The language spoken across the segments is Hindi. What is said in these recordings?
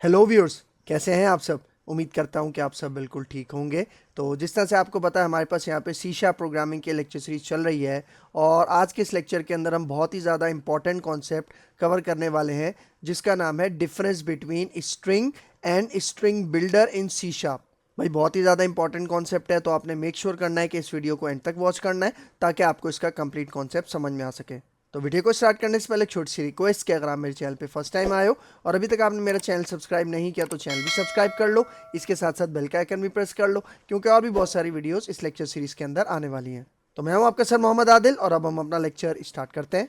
हेलो व्यूअर्स, कैसे हैं आप सब। उम्मीद करता हूं कि आप सब बिल्कुल ठीक होंगे। तो जिस तरह से आपको पता है, हमारे पास यहाँ पे सी# प्रोग्रामिंग की लेक्चर सीरीज चल रही है और आज के इस लेक्चर के अंदर हम बहुत ही ज़्यादा इंपॉर्टेंट कॉन्सेप्ट कवर करने वाले हैं, जिसका नाम है difference between string and string builder in सी#। भाई बहुत ही ज़्यादा इंपॉर्टेंट कॉन्सेप्ट है, तो आपने मेक श्योर करना है कि इस वीडियो को एंड तक वॉच करना है ताकि आपको इसका कंप्लीट कॉन्सेप्ट समझ में आ सके। तो वीडियो को स्टार्ट करने से पहले एक छोटी सी रिक्वेस्ट कि अगर आप मेरे चैनल पे फर्स्ट टाइम आए हो और अभी तक आपने मेरा चैनल सब्सक्राइब नहीं किया तो चैनल भी सब्सक्राइब कर लो। इसके साथ साथ बेल का आइकन भी प्रेस कर लो, क्योंकि और भी बहुत सारी वीडियोस इस लेक्चर सीरीज के अंदर आने वाली हैं। तो मैं हूं आपका सर मोहम्मद आदिल और अब हम अपना लेक्चर स्टार्ट करते हैं।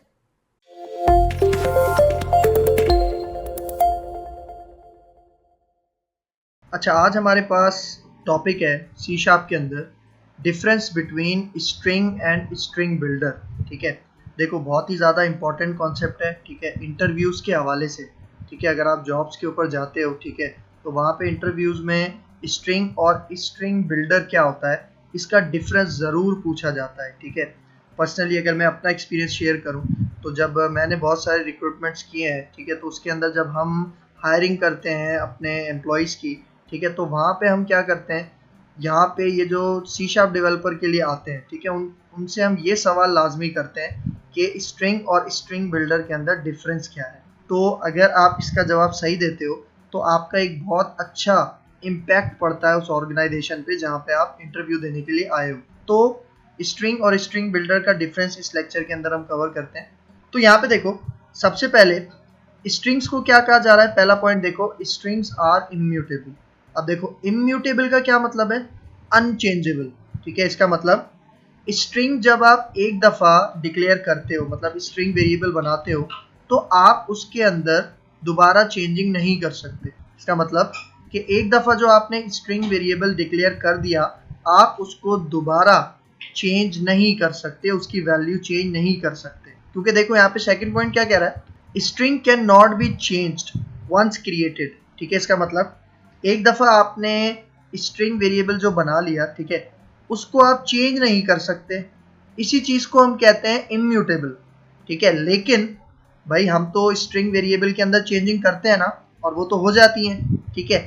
अच्छा, आज हमारे पास टॉपिक है सी# के अंदर difference between string and string builder. ठीक है, देखो बहुत ही ज़्यादा इंपॉर्टेंट कॉन्सेप्ट है। ठीक है, इंटरव्यूज़ के हवाले से। ठीक है, अगर आप जॉब्स के ऊपर जाते हो, ठीक है, तो वहाँ पे इंटरव्यूज़ में स्ट्रिंग और स्ट्रिंग बिल्डर क्या होता है, इसका डिफरेंस ज़रूर पूछा जाता है। ठीक है, पर्सनली अगर मैं अपना एक्सपीरियंस शेयर करूँ तो जब मैंने बहुत सारे रिक्रूटमेंट्स किए हैं, ठीक है, तो उसके अंदर जब हम हायरिंग करते हैं अपने एम्प्लॉयज़ की, ठीक है, तो वहाँ पे हम क्या करते हैं, यहाँ पे ये जो सी# डेवलपर के लिए आते हैं, ठीक है, उनसे हम ये सवाल लाजमी करते हैं कि स्ट्रिंग और स्ट्रिंग बिल्डर के अंदर डिफरेंस क्या है। तो अगर आप इसका जवाब सही देते हो तो आपका एक बहुत अच्छा इम्पैक्ट पड़ता है उस ऑर्गेनाइजेशन पे जहाँ पे आप इंटरव्यू देने के लिए आए हो। तो स्ट्रिंग और स्ट्रिंग बिल्डर का डिफरेंस इस लेक्चर के अंदर हम कवर करते हैं। तो यहाँ पे देखो, सबसे पहले स्ट्रिंग्स को क्या कहा जा रहा है। पहला पॉइंट देखो, स्ट्रिंग्स आर इम्यूटेबल। अब देखो, इम्यूटेबल का क्या मतलब है, अनचेंजेबल। ठीक है, इसका मतलब स्ट्रिंग जब आप एक दफ़ा डिक्लेयर करते हो, मतलब स्ट्रिंग वेरिएबल बनाते हो, तो आप उसके अंदर दोबारा चेंजिंग नहीं कर सकते। इसका मतलब कि एक दफ़ा जो आपने स्ट्रिंग वेरिएबल डिक्लेयर कर दिया, आप उसको दोबारा चेंज नहीं कर सकते, उसकी वैल्यू चेंज नहीं कर सकते। क्योंकि देखो यहाँ पे सेकंड पॉइंट क्या कह रहा है, string can not be changed once created. ठीक है, इसका मतलब एक दफ़ा आपने स्ट्रिंग वेरिएबल जो बना लिया, ठीक है, उसको आप चेंज नहीं कर सकते। इसी चीज़ को हम कहते हैं इम्यूटेबल। ठीक है, लेकिन भाई हम तो स्ट्रिंग वेरिएबल के अंदर चेंजिंग करते हैं ना, और वो तो हो जाती हैं। ठीक है,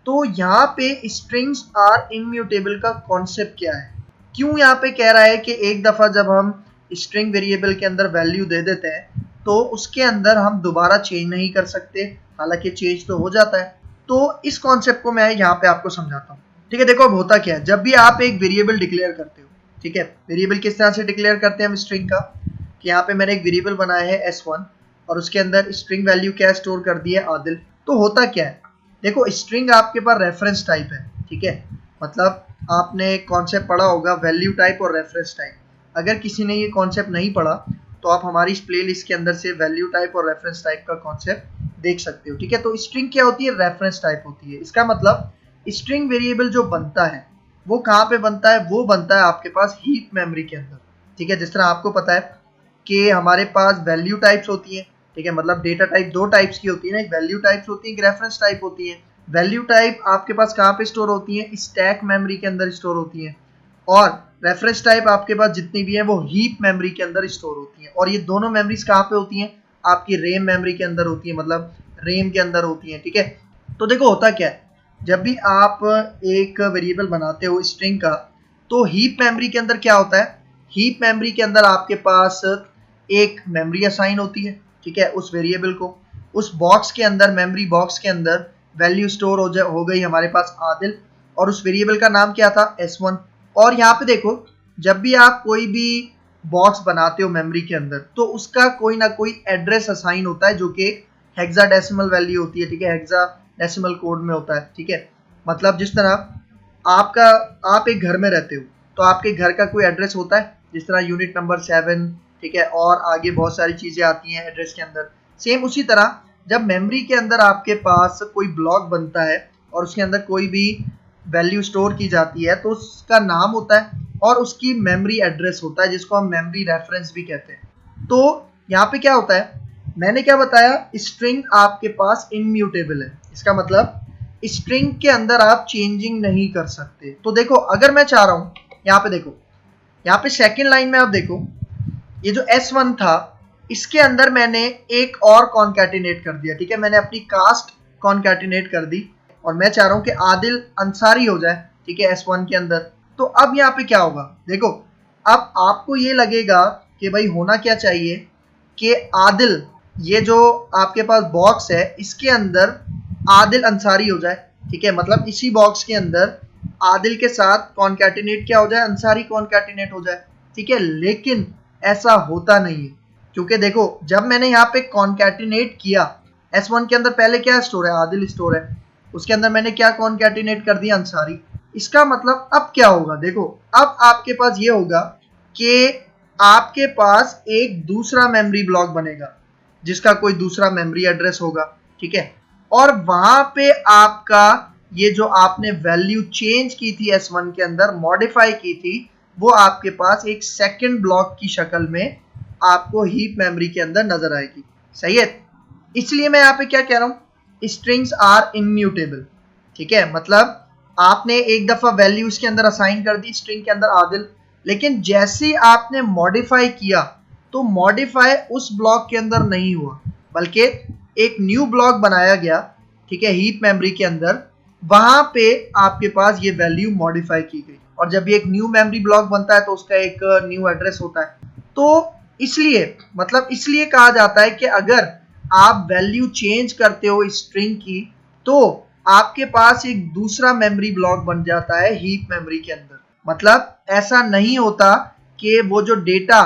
तो यहाँ पे स्ट्रिंग्स आर इम्यूटेबल का कॉन्सेप्ट क्या है, क्यों यहाँ पे कह रहा है कि एक दफ़ा जब हम स्ट्रिंग वेरिएबल के अंदर वैल्यू दे देते हैं तो उसके अंदर हम दोबारा चेंज नहीं कर सकते, हालांकि चेंज तो हो जाता है। तो इस कॉन्सेप्ट को मैं यहाँ पे आपको समझाता हूँ। ठीक है, देखो अब होता क्या है, जब भी आप एक वेरिएबल डिक्लेयर करते हो, ठीक है, वेरिएबल किस तरह से डिक्लेयर करते हैं हम स्ट्रिंग का, कि यहाँ पे मैंने एक वेरिएबल बनाया है S1 और उसके अंदर स्ट्रिंग वैल्यू क्या स्टोर कर दी है, आदिल। तो होता क्या है, देखो स्ट्रिंग आपके पास रेफरेंस टाइप है। ठीक है, मतलब आपने कॉन्सेप्ट पढ़ा होगा वैल्यू टाइप और रेफरेंस टाइप। अगर किसी ने ये कॉन्सेप्ट नहीं पढ़ा तो आप हमारी इस प्लेलिस्ट के अंदर से वैल्यू टाइप और रेफरेंस टाइप का कॉन्सेप्ट देख सकते हो। ठीक है, तो स्ट्रिंग क्या होती है, रेफरेंस टाइप होती है। इसका मतलब स्ट्रिंग वेरिएबल जो बनता है वो कहाँ पे बनता है, वो बनता है आपके पास हीप मेमोरी के अंदर। ठीक है, जिस तरह आपको पता है कि हमारे पास वैल्यू टाइप्स होती हैं। ठीक है, मतलब डेटा टाइप दो टाइप्स की होती है ना, एक वैल्यू टाइप्स होती है, एक रेफरेंस टाइप होती है। वैल्यू टाइप आपके पास कहाँ पे स्टोर होती है, स्टैक मेमोरी के अंदर स्टोर होती है, और रेफरेंस टाइप आपके पास जितनी भी है वो हीप मेमोरी के अंदर स्टोर होती है। और ये दोनों मेमोरीज कहाँ पे होती हैं, आपकी रेम मेमोरी के अंदर होती है, मतलब रेम के अंदर होती है। ठीक है, तो देखो होता क्या है, जब भी आप एक वेरिएबल बनाते हो स्ट्रिंग का, तो हीप मेमोरी के अंदर क्या होता है, हीप मेमोरी के अंदर आपके पास एक मेमोरी असाइन होती है। ठीक है, उस वेरिएबल को, उस बॉक्स के अंदर, मेमोरी बॉक्स के अंदर वैल्यू स्टोर हो गई हमारे पास आदिल, और उस वेरिएबल का नाम क्या था, S1। और यहाँ पे देखो, जब भी आप कोई भी बॉक्स बनाते हो मेमोरी के अंदर, तो उसका कोई ना कोई एड्रेस असाइन होता है जो कि हेक्साडेसिमल वैल्यू होती है। ठीक है, हेक्साडेसिमल कोड में होता है। ठीक है, मतलब जिस तरह आप एक घर में रहते हो तो आपके घर का कोई एड्रेस होता है, जिस तरह यूनिट नंबर 7। ठीक है, और आगे बहुत सारी चीज़ें आती हैं एड्रेस के अंदर। सेम उसी तरह जब मेमोरी के अंदर आपके पास कोई ब्लॉक बनता है और उसके अंदर कोई भी वैल्यू स्टोर की जाती है, तो उसका नाम होता है और उसकी मेमोरी एड्रेस होता है, जिसको हम मेमोरी रेफरेंस भी कहते हैं। तो यहाँ पे क्या होता है, मैंने क्या बताया, स्ट्रिंग आपके पास इम्यूटेबल है। इसका मतलब स्ट्रिंग के अंदर आप चेंजिंग नहीं कर सकते। तो देखो, अगर मैं चाह रहा हूँ, यहाँ पे देखो, यहाँ पे सेकेंड लाइन में आप देखो, ये जो S1 था, इसके अंदर मैंने एक और कॉन्कैटिनेट कर दिया। ठीक है, मैंने अपनी कास्ट कॉन्कैटिनेट कर दी और मैं चाह रहा हूं कि आदिल अंसारी हो जाए, ठीक है, S1 के अंदर। तो अब यहाँ पे क्या होगा, देखो अब आपको ये लगेगा कि भाई होना क्या चाहिए कि आदिल, ये जो आपके पास बॉक्स है इसके अंदर आदिल अंसारी हो जाए, ठीक है, मतलब इसी बॉक्स के अंदर आदिल के साथ कॉन्कैटिनेट क्या हो जाए, अंसारी कॉन्कैटिनेट हो जाए, ठीक है। लेकिन ऐसा होता नहीं है, क्योंकि देखो जब मैंने यहाँ पे कॉन्कैटिनेट किया, S1 के अंदर पहले क्या स्टोर है, आदिल स्टोर है, उसके अंदर मैंने क्या कॉन्कैटिनेट कर दिया, अंसारी। इसका मतलब अब क्या होगा, देखो अब आपके पास ये होगा कि आपके पास एक दूसरा मेमोरी ब्लॉक बनेगा जिसका कोई दूसरा मेमोरी एड्रेस होगा, ठीक है, और वहां पे आपका ये जो आपने वैल्यू चेंज की थी S1 के अंदर, मॉडिफाई की थी, वो आपके पास एक सेकंड ब्लॉक की शक्ल में आपको हीप मेमोरी के अंदर नजर आएगी, सही है। इसलिए मैं यहाँ पे क्या कह रहा हूँ, स्ट्रिंग्स आर इम्यूटेबल, ठीक है, मतलब आपने एक दफा वैल्यू इसके अंदर असाइन कर दी स्ट्रिंग के अंदर आदिल, लेकिन जैसे आपने मॉडिफाई किया तो मॉडिफाई उस ब्लॉक के अंदर नहीं हुआ, बल्कि एक न्यू ब्लॉक बनाया गया, ठीक है, हीप मेमोरी के अंदर, वहां पे आपके पास ये वैल्यू मॉडिफाई की गई। और जब ये एक न्यू मेमोरी ब्लॉक बनता है तो उसका एक न्यू एड्रेस होता है। तो इसलिए मतलब इसलिए कहा जाता है कि अगर आप वैल्यू चेंज करते हो स्ट्रिंग की तो आपके पास एक दूसरा मेमोरी ब्लॉक बन जाता है हीप मेमोरी के अंदर। मतलब ऐसा नहीं होता कि वो जो डेटा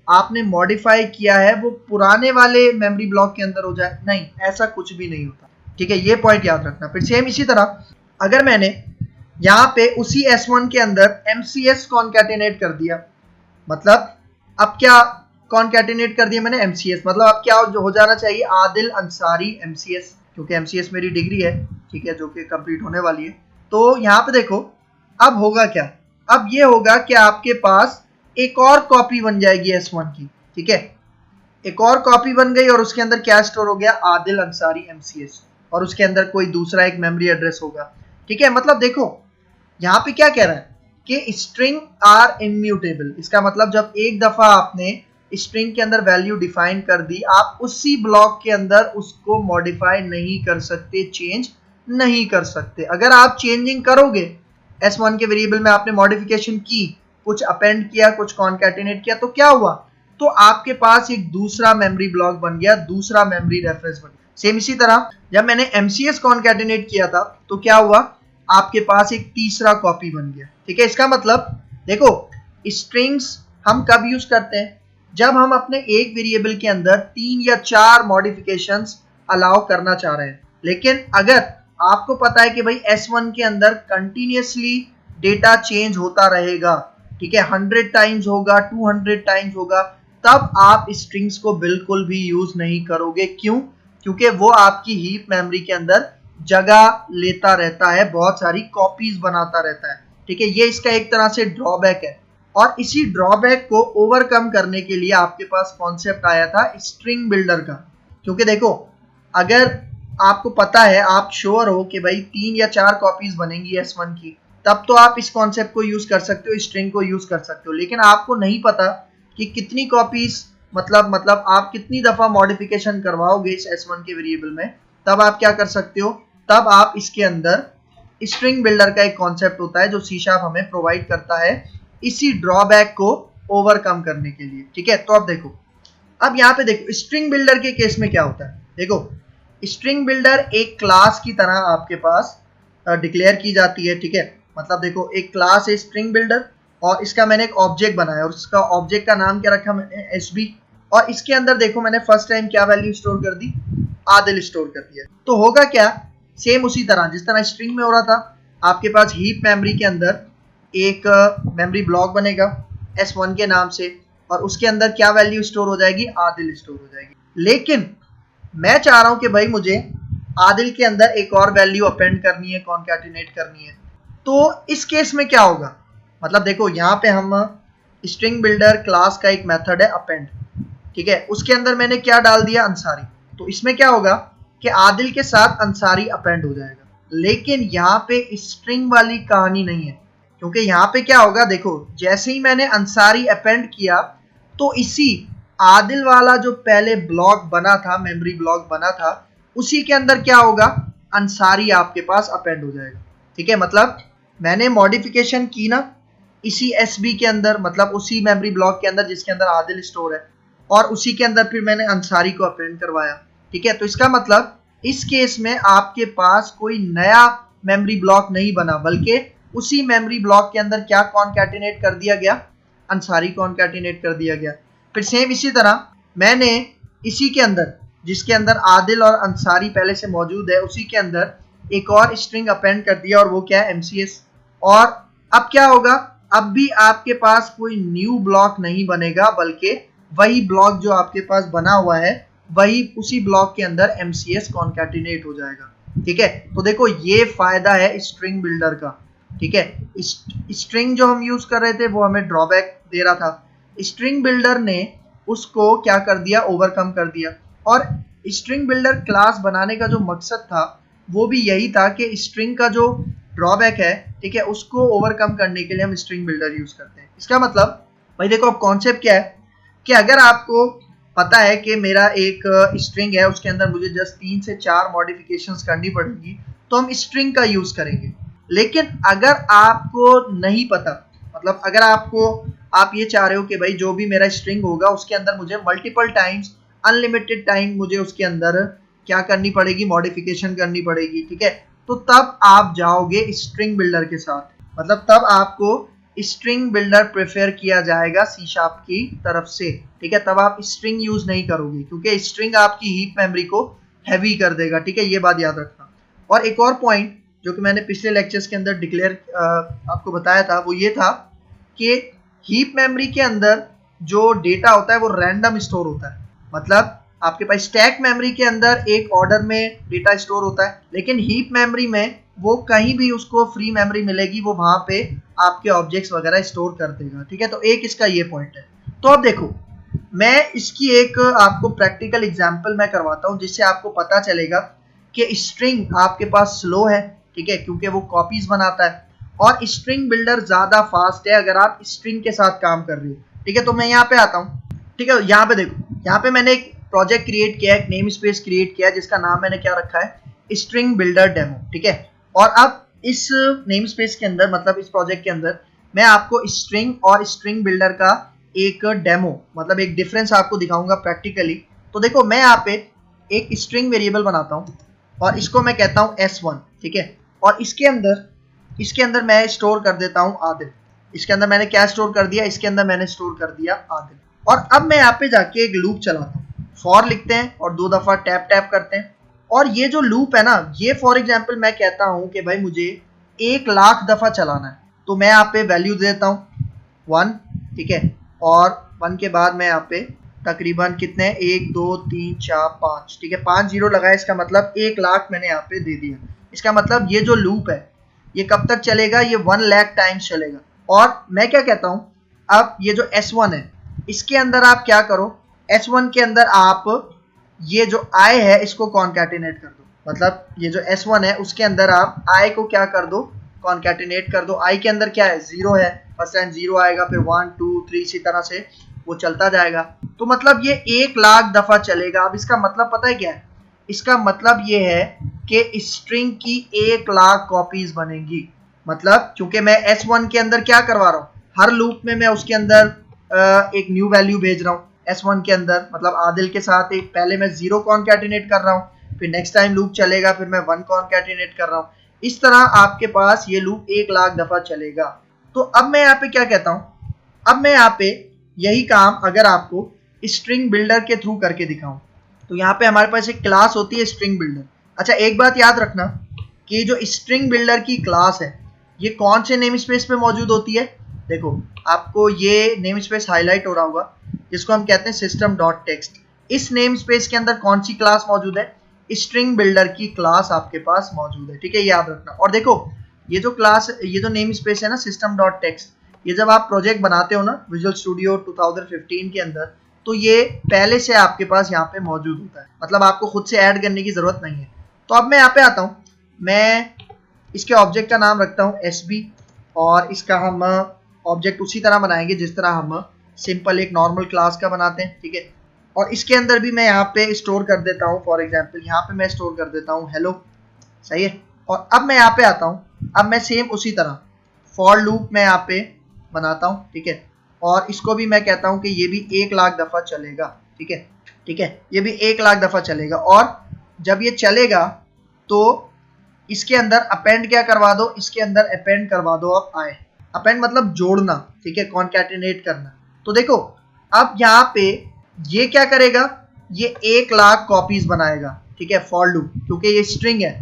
आपने मॉडिफाई किया है वो पुराने वाले मेमोरी ब्लॉक के अंदर हो जाए, नहीं, ऐसा कुछ भी नहीं होता, ठीक है, ये पॉइंट याद रखना। फिर सेम इसी तरह अगर मैंने यहाँ पे उसी S1 के अंदर MCS कॉन्कैटिनेट कर दिया, मतलब अब क्या कॉन्कैटिनेट कर दिया मैंने, MCS, मतलब अब क्या हो जाना चाहिए, आदिल अंसारी MCS, क्योंकि MCS मेरी डिग्री है, ठीक है, जो कि कंप्लीट होने वाली है। तो यहाँ पे देखो अब होगा क्या, अब ये होगा कि आपके पास एक और कॉपी बन जाएगी S1 की, ठीक है, एक और कॉपी बन गई और उसके अंदर क्या स्टोर हो गया, आदिल अंसारी MCS, और उसके अंदर कोई दूसरा एक मेमोरी एड्रेस होगा, ठीक है। मतलब देखो यहाँ पे क्या कह रहा है कि स्ट्रिंग आर इम्यूटेबल, इसका मतलब जब एक दफा आपने स्ट्रिंग के अंदर वैल्यू डिफाइन कर दी, आप उसी ब्लॉक के अंदर उसको मॉडिफाई नहीं कर सकते, चेंज नहीं कर सकते। अगर आप चेंजिंग करोगे, S1 के वेरिएबल में आपने मॉडिफिकेशन की, कुछ अपेंड किया, कुछ कॉन्कैटिनेट किया, तो क्या हुआ, तो आपके पास एक दूसरा मेमोरी ब्लॉक बन गया, दूसरा मेमोरी रेफरेंस बन गया। सेम इसी तरह जब मैंने MCS कॉन्कैटिनेट किया था तो क्या हुआ, आपके पास एक तीसरा कॉपी बन गया, ठीक है। इसका मतलब देखो स्ट्रिंग्स हम कब यूज करते हैं, जब हम अपने एक वेरिएबल के अंदर 3 या 4 मॉडिफिकेशंस अलाउ करना चाह रहे हैं। लेकिन अगर आपको पता है कि भाई S1 के अंदर कंटिन्यूसली डेटा चेंज होता रहेगा, ठीक है, 100 टाइम्स होगा, 200 टाइम्स होगा, तब आप स्ट्रिंग्स को बिल्कुल भी यूज नहीं करोगे। क्यों, क्योंकि वो आपकी हीप मेमोरी के अंदर जगह लेता रहता है, बहुत सारी कॉपीज बनाता रहता है, ठीक है, ये इसका एक तरह से ड्रॉबैक है। और इसी ड्रॉबैक को ओवरकम करने के लिए आपके पास कॉन्सेप्ट आया था स्ट्रिंग बिल्डर का। क्योंकि देखो अगर आपको पता है, आप श्योर हो कि भाई 3 या 4 कॉपीज बनेंगी S1 की, तब तो आप इस कॉन्सेप्ट को यूज कर सकते हो, स्ट्रिंग को यूज कर सकते हो। लेकिन आपको नहीं पता कि कितनी कॉपीज, मतलब आप कितनी दफा मॉडिफिकेशन करवाओगे इस S1 के वेरिएबल में, तब आप क्या कर सकते हो, तब आप इसके अंदर स्ट्रिंग बिल्डर का एक कॉन्सेप्ट होता है जो C# हमें प्रोवाइड करता है इसी ड्रॉबैक को ओवरकम करने के लिए, ठीक है। तो अब देखो, अब यहाँ पे देखो स्ट्रिंग बिल्डर के केस में क्या होता है। देखो स्ट्रिंग बिल्डर एक क्लास की तरह आपके पास डिक्लेयर की जाती है, ठीक है, मतलब देखो एक क्लास है स्ट्रिंग बिल्डर और इसका मैंने एक ऑब्जेक्ट बनाया और उसका ऑब्जेक्ट का नाम क्या रखा मैंने, SB, और इसके अंदर देखो मैंने फर्स्ट टाइम क्या वैल्यू स्टोर कर दी, आदिल स्टोर कर दिया। तो होगा क्या, सेम उसी तरह जिस तरह स्ट्रिंग में हो रहा था, आपके पास हीप मेमोरी के अंदर एक मेमोरी ब्लॉक बनेगा S1 के नाम से और उसके अंदर क्या वैल्यू स्टोर हो जाएगी, आदिल स्टोर हो जाएगी। लेकिन मैं चाह रहा हूं कि भाई मुझे आदिल के अंदर एक और वैल्यू अपेंड करनी है, कॉन्कैटिनेट करनी है। तो इस केस में क्या होगा, मतलब देखो यहाँ पे हम स्ट्रिंग बिल्डर क्लास का एक मेथड है अपेंड, ठीक है, उसके अंदर मैंने क्या डाल दिया, अंसारी। तो इसमें क्या होगा कि आदिल के साथ अंसारी अपेंड हो जाएगा। लेकिन यहाँ पे स्ट्रिंग वाली कहानी नहीं है, क्योंकि यहाँ पे क्या होगा, देखो जैसे ही मैंने अंसारी अपेंड किया तो इसी आदिल वाला जो पहले ब्लॉक बना था, मेमोरी ब्लॉक बना था, उसी के अंदर क्या होगा, अंसारी आपके पास अपेंड हो जाएगा। ठीक है, मतलब मैंने मॉडिफिकेशन की ना इसी एसबी के अंदर, मतलब उसी मेमोरी ब्लॉक के अंदर जिसके अंदर आदिल स्टोर है, और उसी के अंदर फिर मैंने अंसारी को अपेंड करवाया। ठीक है, तो इसका मतलब इस केस में आपके पास कोई नया मेमोरी ब्लॉक नहीं बना, बल्कि उसी मेमोरी ब्लॉक के अंदर क्या कॉन्कैटिनेट कर दिया गया, अंसारी कॉन्कैटिनेट कर दिया गया। फिर सेम इसी तरह मैंने इसी के अंदर जिसके अंदर आदिल और अंसारी पहले से मौजूद है, उसी के अंदर एक और स्ट्रिंग अपेंड कर दिया, और वो क्या है, एमसीएस। और अब क्या होगा, अब भी आपके पास कोई न्यू ब्लॉक नहीं बनेगा, बल्कि वही ब्लॉक जो आपके पास बना हुआ है वही उसी ब्लॉक के अंदर एमसीएस कॉन्कैटिनेट हो जाएगा। ठीक है, तो देखो ये फायदा है स्ट्रिंग बिल्डर का। ठीक है, स्ट्रिंग जो हम यूज कर रहे थे वो हमें ड्रॉबैक दे रहा था, स्ट्रिंग बिल्डर ने उसको क्या कर दिया, ओवरकम कर दिया। और स्ट्रिंग बिल्डर क्लास बनाने का जो मकसद था वो भी यही था कि स्ट्रिंग का जो ड्रॉबैक है, ठीक है, उसको ओवरकम करने के लिए हम स्ट्रिंग बिल्डर यूज करते हैं। इसका मतलब भाई देखो अब कॉन्सेप्ट क्या है कि अगर आपको पता है कि मेरा एक स्ट्रिंग है, उसके अंदर मुझे जस्ट 3 से 4 मॉडिफिकेशंस करनी पड़ेगी, तो हम स्ट्रिंग का यूज करेंगे। लेकिन अगर आपको नहीं पता, मतलब अगर आप ये चाह रहे हो कि भाई जो भी मेरा स्ट्रिंग होगा उसके अंदर मुझे मल्टीपल टाइम्स, अनलिमिटेड टाइम मुझे उसके अंदर क्या करनी पड़ेगी, मॉडिफिकेशन करनी पड़ेगी। ठीक है, तो तब आप जाओगे स्ट्रिंग बिल्डर के साथ, मतलब तब आपको स्ट्रिंग बिल्डर प्रेफर किया जाएगा सी शार्प की तरफ से। ठीक है, तब आप स्ट्रिंग यूज नहीं करोगे, क्योंकि स्ट्रिंग आपकी हीप मेमोरी को हैवी कर देगा। ठीक है, ये बात याद रखना। और एक और पॉइंट जो कि मैंने पिछले लेक्चर्स के अंदर डिक्लेयर आपको बताया था, वो ये था कि हीप मेमोरी के अंदर जो डेटा होता है वो रैंडम स्टोर होता है। मतलब आपके पास स्टैक मेमोरी के अंदर एक ऑर्डर में डेटा स्टोर होता है, लेकिन हीप मेमोरी में वो कहीं भी उसको फ्री मेमोरी मिलेगी, वो वहां पे आपके ऑब्जेक्ट्स वगैरह स्टोर कर देगा। ठीक है, तो एक इसका ये पॉइंट है। तो अब देखो मैं इसकी एक आपको प्रैक्टिकल एग्जांपल मैं करवाता हूं, जिससे आपको पता चलेगा कि स्ट्रिंग आपके पास स्लो है। ठीक है, क्योंकि वो कॉपीज बनाता है, और स्ट्रिंग बिल्डर ज्यादा फास्ट है अगर आप स्ट्रिंग के साथ काम कर रहे हो। ठीक है, तो मैं यहाँ पे आता हूँ। ठीक है, यहाँ पे देखो, यहाँ पे मैंने एक प्रोजेक्ट क्रिएट किया है, एक नेम स्पेस क्रिएट किया है, जिसका नाम मैंने क्या रखा है, स्ट्रिंग बिल्डर डेमो। ठीक है, और अब इस नेम स्पेस के अंदर, मतलब इस प्रोजेक्ट के अंदर, मैं आपको स्ट्रिंग और स्ट्रिंग बिल्डर का एक डेमो, मतलब एक डिफरेंस आपको दिखाऊंगा प्रैक्टिकली। तो देखो मैं यहाँ पे एक स्ट्रिंग वेरिएबल बनाता हूँ और इसको मैं कहता हूँ S1। ठीक है, और इसके अंदर मैं स्टोर कर देता हूँ आदिल। इसके अंदर मैंने क्या स्टोर कर दिया, इसके अंदर मैंने स्टोर कर दिया आदिल। और अब मैं यहाँ पे जाके एक लूप चलाता हूँ, फॉर लिखते हैं और 2 दफा टैप टैप करते हैं। और ये जो लूप है ना, ये फॉर एग्जाम्पल मैं कहता हूँ कि भाई मुझे 1,00,000 दफा चलाना है, तो मैं यहाँ पे वैल्यू देता हूँ 1। ठीक है, और 1 के बाद मैं यहाँ पे तकरीबन कितने, 1 2 3 4 5, ठीक है, 5 जीरो लगाया, इसका मतलब 1,00,000 मैंने यहाँ पे दे दिया। इसका मतलब ये जो लूप है ये कब तक चलेगा, ये 1,00,000 टाइम्स चलेगा। और मैं क्या कहता हूँ, अब ये जो S1 है इसके अंदर आप क्या करो, S1 के अंदर आप ये जो I है इसको कॉन्कैटिनेट कर दो। मतलब ये जो S1 है उसके अंदर आप I को क्या कर दो, कॉन्कैटिनेट कर दो। I के अंदर क्या है, 0 है, फर्स्ट टाइम 0 आएगा, फिर 1 2 3 इसी तरह से वो चलता जाएगा। तो मतलब ये 1,00,000 दफा चलेगा। अब इसका मतलब पता है क्या है, इसका मतलब ये है कि स्ट्रिंग की 1,00,000 कॉपीज बनेंगी। मतलब क्योंकि मैं S1 के अंदर क्या करवा रहा हूँ, हर लूप में मैं उसके अंदर एक न्यू वैल्यू भेज रहा हूँ S1 के अंदर। मतलब आदिल के साथ एक पहले मैं 0 कॉन्कैटिनेट कर रहा हूँ, फिर नेक्स्ट टाइम लूप चलेगा, फिर मैं 1 कॉन्कैटिनेट कर रहा हूँ। इस तरह आपके पास ये लूप 1,00,000 दफा चलेगा। तो अब मैं यहाँ पे क्या कहता हूँ, अब मैं यहाँ पे यही काम अगर आपको स्ट्रिंग बिल्डर के थ्रू करके दिखाऊं, तो यहाँ पे हमारे पास एक क्लास होती है स्ट्रिंग बिल्डर। अच्छा एक बात याद रखना कि जो स्ट्रिंग बिल्डर की क्लास है ये कौन से नेम स्पेस पे मौजूद होती है। देखो आपको ये नेम स्पेस हाईलाइट हो रहा होगा, जिसको हम कहते हैं सिस्टम डॉट टेक्स्ट। इस नेम स्पेस के अंदर कौन सी क्लास मौजूद है, स्ट्रिंग बिल्डर की क्लास आपके पास मौजूद है। ठीक है, याद रखना। और देखो ये जो क्लास, ये जो नेम स्पेस है ना सिस्टम डॉट टेक्स्ट, ये जब आप प्रोजेक्ट बनाते हो ना विजुअल स्टूडियो 2015 के अंदर, तो ये पहले से आपके पास यहाँ पे मौजूद होता है। मतलब आपको खुद से ऐड करने की जरूरत नहीं है। तो अब मैं यहाँ पे आता हूँ, मैं इसके ऑब्जेक्ट का नाम रखता हूँ SB, और इसका हम ऑब्जेक्ट उसी तरह बनाएंगे जिस तरह हम सिंपल एक नॉर्मल क्लास का बनाते हैं। ठीक है, और इसके अंदर भी मैं यहाँ पे स्टोर कर देता हूँ, फॉर एग्जाम्पल यहाँ पे मैं स्टोर कर देता हूँ हेलो सही है। और अब मैं यहाँ पे आता हूँ, अब मैं सेम उसी तरह फॉर लूप मैं यहाँ पे बनाता हूँ, ठीक है, और इसको भी मैं कहता हूँ कि ये भी 1,00,000 दफा चलेगा, ठीक है, ठीक है, ये भी 1,00,000 दफा चलेगा। और जब ये चलेगा तो इसके अंदर अपेंड क्या करवा दो, इसके अंदर अपेंड करवा दो आप आए, अपेंड मतलब जोड़ना, ठीक है, कॉन्कैटिनेट करना। तो देखो अब यहाँ पे ये क्या करेगा, ये 1,00,000 कॉपीज बनाएगा, ठीक है, फॉर लूप, क्योंकि ये स्ट्रिंग है।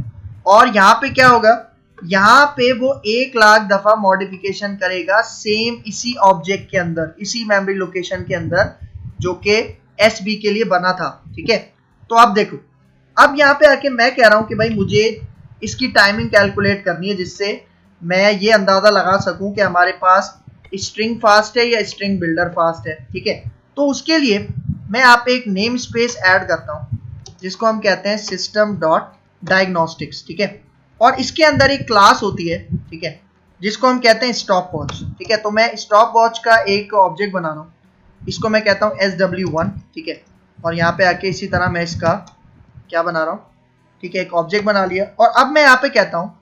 और यहाँ पे क्या होगा, यहाँ पे वो 1,00,000 दफा मॉडिफिकेशन करेगा सेम इसी ऑब्जेक्ट के अंदर, इसी मेमोरी लोकेशन के अंदर जो कि एसबी के लिए बना था, ठीक है। तो अब देखो, अब यहाँ पे आके मैं कह रहा हूँ कि भाई मुझे इसकी टाइमिंग कैलकुलेट करनी है, जिससे मैं ये अंदाजा लगा सकूं कि हमारे पास स्ट्रिंग फास्ट है या स्ट्रिंग बिल्डर फास्ट है, ठीक है। तो उसके लिए मैं यहाँ पे एक नेम स्पेस ऐड करता हूँ जिसको हम कहते हैं सिस्टम डॉट डायग्नोस्टिक्स, ठीक है। और इसके अंदर एक क्लास होती है, ठीक है, जिसको हम कहते हैं स्टॉप वॉच, ठीक है। तो मैं स्टॉप वॉच का एक ऑब्जेक्ट बना रहा हूँ, इसको मैं कहता हूँ SW1, ठीक है। और यहाँ पे आके इसी तरह मैं इसका क्या बना रहा हूँ, ठीक है, एक ऑब्जेक्ट बना लिया। और अब मैं यहाँ पे कहता हूँ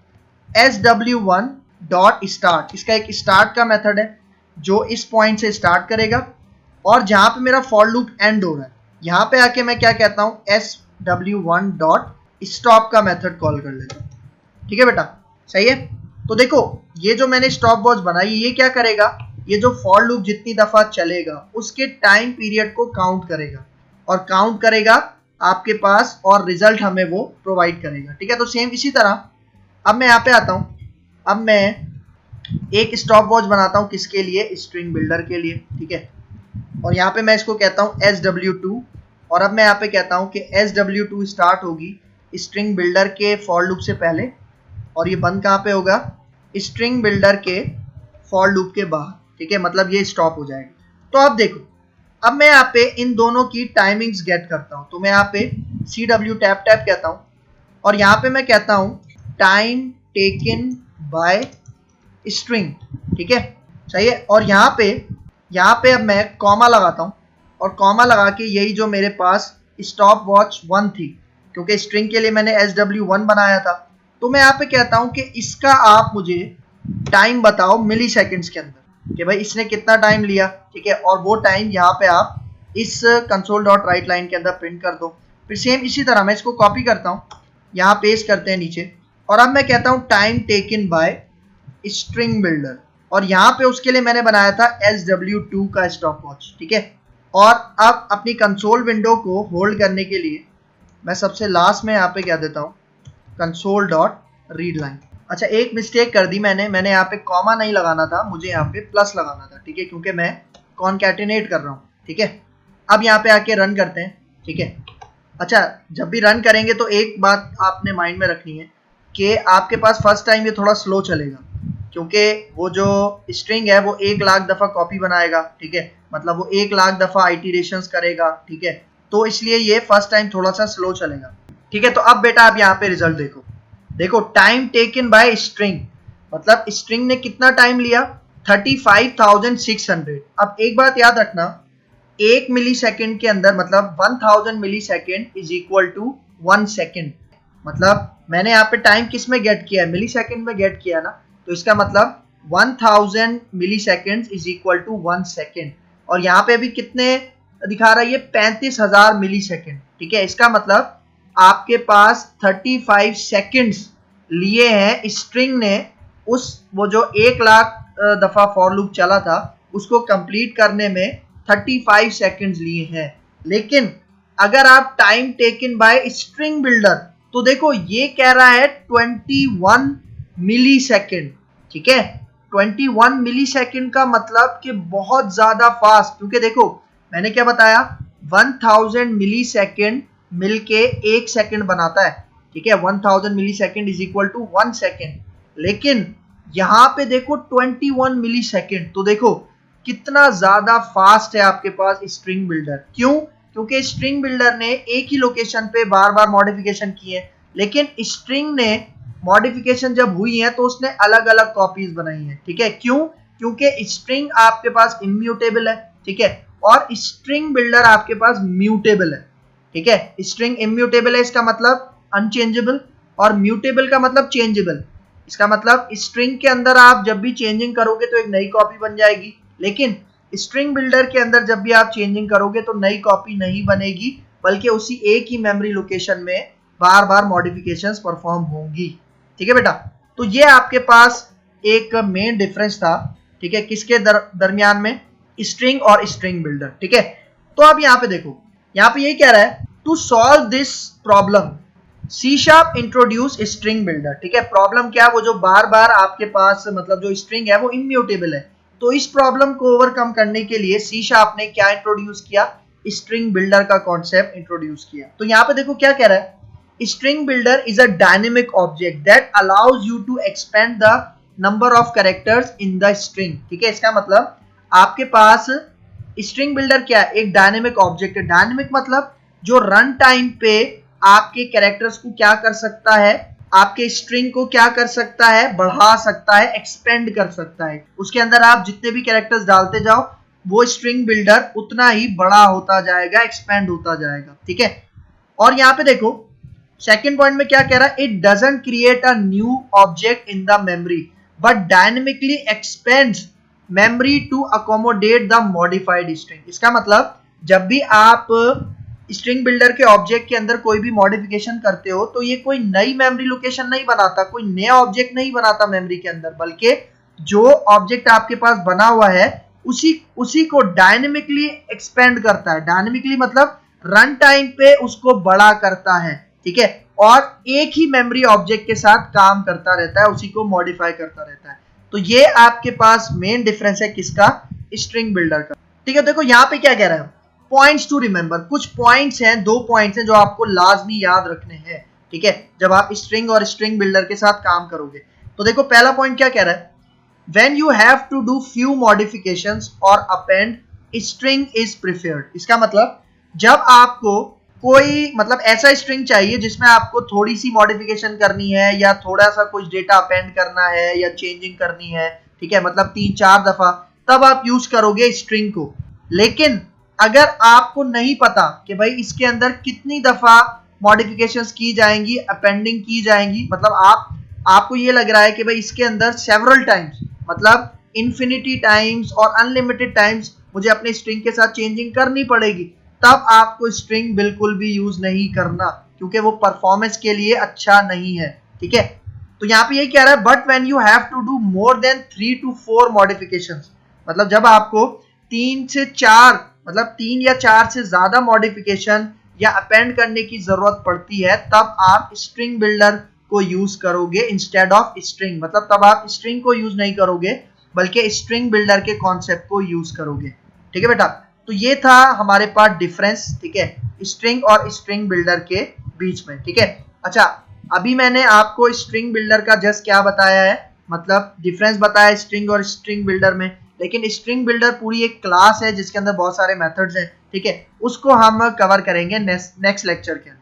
SW1 डॉट स्टार्ट, इसका एक स्टार्ट का मेथड है जो इस पॉइंट से स्टार्ट करेगा और जहाँ पे मेरा फॉर लूप एंड हो रहा है, यहाँ पे आके मैं क्या कहता हूँ SW1 डॉट स्टॉप का मेथड कॉल कर लेता हूँ, ठीक है बेटा, सही है। तो देखो ये जो मैंने स्टॉप वॉच बनाई, ये क्या करेगा, ये जो फॉर लूप जितनी दफा चलेगा उसके टाइम पीरियड को काउंट करेगा, और काउंट करेगा आपके पास, और रिजल्ट हमें वो प्रोवाइड करेगा, ठीक है। तो सेम इसी तरह अब मैं यहाँ पे आता हूँ, अब मैं एक स्टॉप वॉच बनाता हूँ किसके लिए, स्ट्रिंग बिल्डर के लिए, ठीक है। और यहाँ पे मैं इसको कहता हूँ SW2, और अब मैं यहाँ पे कहता हूँ कि SW2 स्टार्ट होगी स्ट्रिंग बिल्डर के फॉर लूप से पहले, और ये बंद कहाँ पे होगा, स्ट्रिंग बिल्डर के फॉर लूप के बाहर, ठीक है, मतलब ये स्टॉप हो जाएगा। तो अब देखो, अब मैं यहाँ पे इन दोनों की टाइमिंग्स गेट करता हूँ। तो मैं यहाँ पे CW टैप टैप कहता हूँ, और यहाँ पे मैं कहता हूँ टाइम टेकन बाय स्ट्रिंग, ठीक है, सही है। और यहाँ पे अब मैं कॉमा लगाता हूँ, और कॉमा लगा के यही जो मेरे पास स्टॉप वॉच 1 थी, क्योंकि स्ट्रिंग के लिए मैंने SW1 बनाया था, तो मैं यहाँ पे कहता हूँ कि इसका आप मुझे टाइम बताओ मिली सेकेंड्स के अंदर, कि भाई इसने कितना टाइम लिया, ठीक है। और वो टाइम यहाँ पे आप इस कंसोल डॉट राइट लाइन के अंदर प्रिंट कर दो। फिर सेम इसी तरह मैं इसको कॉपी करता हूँ, यहाँ पेस्ट करते हैं नीचे, और अब मैं कहता हूँ time taken by string builder, और यहाँ पे उसके लिए मैंने बनाया था SW2 का स्टॉप वॉच, ठीक है। और अब अपनी कंसोल विंडो को होल्ड करने के लिए मैं सबसे लास्ट में यहाँ पे क्या देता हूँ, कंसोल डॉट रीड लाइन। अच्छा, एक मिस्टेक कर दी मैंने यहाँ पे कॉमा नहीं लगाना था, मुझे यहाँ पे प्लस लगाना था, ठीक है, क्योंकि मैं कॉन्कैटिनेट कर रहा हूँ, ठीक है। अब यहाँ पे आके रन करते हैं, ठीक है। अच्छा, जब भी रन करेंगे तो एक बात आपने माइंड में रखनी है कि आपके पास फर्स्ट टाइम ये थोड़ा स्लो चलेगा, क्योंकि वो जो स्ट्रिंग है वो 1,00,000 दफा कॉपी बनाएगा, ठीक है, मतलब वो 1,00,000 दफा आइटरेशंस करेगा, ठीक है। तो इसलिए ये फर्स्ट टाइम थोड़ा सा स्लो चलेगा, ठीक है। तो अब बेटा आप यहाँ पे रिजल्ट देखो, देखो टाइम टेकन बाय स्ट्रिंग, मतलब स्ट्रिंग ने कितना टाइम लिया, 35,600। अब एक बात याद रखना, 1 मिली सेकेंड के अंदर, मतलब 1000 millisecond is equal to 1 second. मतलब मैंने यहाँ पे टाइम किस में गेट किया है, मिली सेकेंड में गेट किया ना, तो इसका मतलब 1000 millisecond is equal to 1 second. और यहाँ पे अभी कितने दिखा रहा है, ये 35,000 मिली सेकेंड, ठीक है। इसका मतलब आपके पास 35 सेकेंड्स लिए हैं स्ट्रिंग ने, उस वो जो 1,00,000 दफा फॉर लूप चला था उसको कंप्लीट करने में 35 सेकेंड्स लिए हैं। लेकिन अगर आप time taken by string builder, तो देखो ये कह रहा है 21 मिली सेकेंड, ठीक है। 21 मिली सेकेंड का मतलब कि बहुत ज्यादा फास्ट, क्योंकि देखो मैंने क्या बताया, 1000 मिली सेकेंड मिलके 1 सेकेंड बनाता है, ठीक है। 1000 millisecond is equal to 1 second, लेकिन यहाँ पे देखो 21 मिली सेकेंड, तो देखो कितना ज्यादा फास्ट है आपके पास स्ट्रिंग बिल्डर। क्यों? क्योंकि स्ट्रिंग बिल्डर ने एक ही लोकेशन पे बार बार मॉडिफिकेशन किए, लेकिन स्ट्रिंग ने मॉडिफिकेशन जब हुई है तो उसने अलग अलग कॉपीज बनाई है, ठीक है। क्यों? क्योंकि स्ट्रिंग आपके पास इम्यूटेबल है, ठीक है, और स्ट्रिंग बिल्डर आपके पास म्यूटेबल है, ठीक है। स्ट्रिंग इम्यूटेबल है, इसका मतलब अनचेंजेबल, और म्यूटेबल का मतलब चेंजेबल। इसका मतलब स्ट्रिंग के अंदर आप जब भी चेंजिंग करोगे तो एक नई कॉपी बन जाएगी, लेकिन स्ट्रिंग बिल्डर के अंदर जब भी आप चेंजिंग करोगे तो नई कॉपी नहीं बनेगी, बल्कि उसी एक ही मेमोरी लोकेशन में बार बार मॉडिफिकेशंस परफॉर्म होंगी। ठीक है बेटा, तो ये आपके पास एक मेन डिफरेंस था, ठीक है, किसके दरमियान में, स्ट्रिंग और स्ट्रिंग बिल्डर। ठीक है, तो अब यहाँ पे देखो, यहाँ पे यही कह रहा है to solve this problem C sharp introduce string builder. ठीक है, प्रॉब्लम क्या, वो जो बार बार आपके पास मतलब जो स्ट्रिंग है वो इम्यूटेबल है, तो इस प्रॉब्लम को ओवरकम करने के लिए सी शार्प ने क्या इंट्रोड्यूस किया, स्ट्रिंग बिल्डर का कॉन्सेप्ट इंट्रोड्यूस किया। तो यहाँ पे देखो क्या कह रहा है, string builder is a dynamic object that allows you to expand the number of characters in the string. ठीक है, इसका मतलब आपके पास स्ट्रिंग बिल्डर क्या है, एक डायनेमिक ऑब्जेक्ट है। डायनेमिक मतलब जो रन टाइम पे आपके कैरेक्टर्स को क्या कर सकता है, आपके स्ट्रिंग को क्या कर सकता है, बढ़ा सकता है, एक्सपेंड कर सकता है। उसके अंदर आप जितने भी कैरेक्टर्स डालते जाओ वो स्ट्रिंग बिल्डर उतना ही बड़ा होता जाएगा, एक्सपेंड होता जाएगा। ठीक है, और यहाँ पे देखो सेकेंड पॉइंट में क्या कह रहा है, it doesn't create a new object in the memory but dynamically expands memory to accommodate the modified string. इसका मतलब जब भी आप स्ट्रिंग बिल्डर के ऑब्जेक्ट के अंदर कोई भी मॉडिफिकेशन करते हो तो ये कोई नई मेमोरी लोकेशन नहीं बनाता, कोई नया ऑब्जेक्ट नहीं बनाता मेमोरी के अंदर, बल्कि जो ऑब्जेक्ट आपके पास बना हुआ है उसी को डायनेमिकली एक्सपेंड करता है। डायनेमिकली मतलब रन टाइम पे उसको बड़ा करता है। ठीक है, और एक ही मेमोरी ऑब्जेक्ट के साथ काम करता रहता है, उसी को मॉडिफाई करता रहता है। तो ये आपके पास मेन डिफरेंस है किसका, स्ट्रिंग बिल्डर का। ठीक है, देखो यहाँ पे क्या कह रहा है, पॉइंट्स टू रिमेंबर, कुछ पॉइंट्स हैं, 2 पॉइंट्स हैं जो आपको लाजमी याद रखने हैं। ठीक है, जब आप स्ट्रिंग और स्ट्रिंग बिल्डर के साथ काम करोगे तो देखो पहला पॉइंट क्या कह रहा है, when you have to do few modifications और अपेंड स्ट्रिंग इज प्रिफर्ड। इसका मतलब जब आपको कोई मतलब ऐसा स्ट्रिंग चाहिए जिसमें आपको थोड़ी सी मॉडिफिकेशन करनी है या थोड़ा सा कुछ डेटा अपेंड करना है या चेंजिंग करनी है, ठीक है, मतलब 3-4 दफा, तब आप यूज करोगे स्ट्रिंग को। लेकिन अगर आपको नहीं पता कि भाई इसके अंदर कितनी दफा मॉडिफिकेशंस की जाएंगी, अपेंडिंग की जाएंगी, मतलब आपको ये लग रहा है कि भाई इसके अंदर सेवरल टाइम्स मतलब इन्फिनिटी टाइम्स और अनलिमिटेड टाइम्स मुझे अपने स्ट्रिंग के साथ चेंजिंग करनी पड़ेगी, तब आपको स्ट्रिंग बिल्कुल भी यूज नहीं करना, क्योंकि वो परफॉर्मेंस के लिए अच्छा नहीं है। ठीक है, तो यहाँ पे यही कह रहा है, but when you have to do more than 3 to 4 modifications, मतलब जब आपको 3 से 4 मतलब 3 या 4 से ज्यादा मॉडिफिकेशन या अपेंड करने की जरूरत पड़ती है, तब आप स्ट्रिंग बिल्डर को यूज करोगे इंस्टेड ऑफ स्ट्रिंग। मतलब तब आप स्ट्रिंग को यूज नहीं करोगे बल्कि स्ट्रिंग बिल्डर के कॉन्सेप्ट को यूज करोगे। ठीक है बेटा, तो ये था हमारे पास डिफरेंस, ठीक है, स्ट्रिंग और स्ट्रिंग बिल्डर के बीच में। ठीक है, अच्छा अभी मैंने आपको स्ट्रिंग बिल्डर का जस्ट क्या बताया है, मतलब डिफरेंस बताया स्ट्रिंग और स्ट्रिंग बिल्डर में, लेकिन स्ट्रिंग बिल्डर पूरी एक क्लास है जिसके अंदर बहुत सारे मेथड्स हैं। ठीक है, उसको हम कवर करेंगे नेक्स्ट लेक्चर के अंदर।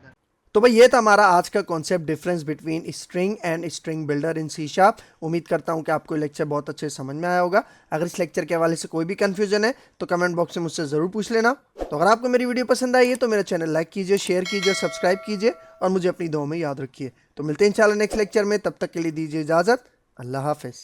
तो भाई ये था हमारा आज का concept, difference between string and string builder in C sharp. उम्मीद करता हूँ कि आपको लेक्चर बहुत अच्छे से समझ में आया होगा। अगर इस लेक्चर के हवाले से कोई भी कंफ्यूजन है तो कमेंट बॉक्स में मुझसे ज़रूर पूछ लेना। तो अगर आपको मेरी वीडियो पसंद आई है तो मेरा चैनल लाइक कीजिए, शेयर कीजिए, सब्सक्राइब कीजिए और मुझे अपनी दुआ में याद रखिए। तो मिलते हैं इंशाल्लाह नेक्स्ट लेक्चर में, तब तक के लिए दीजिए इजाज़त। अल्लाह हाफिज़।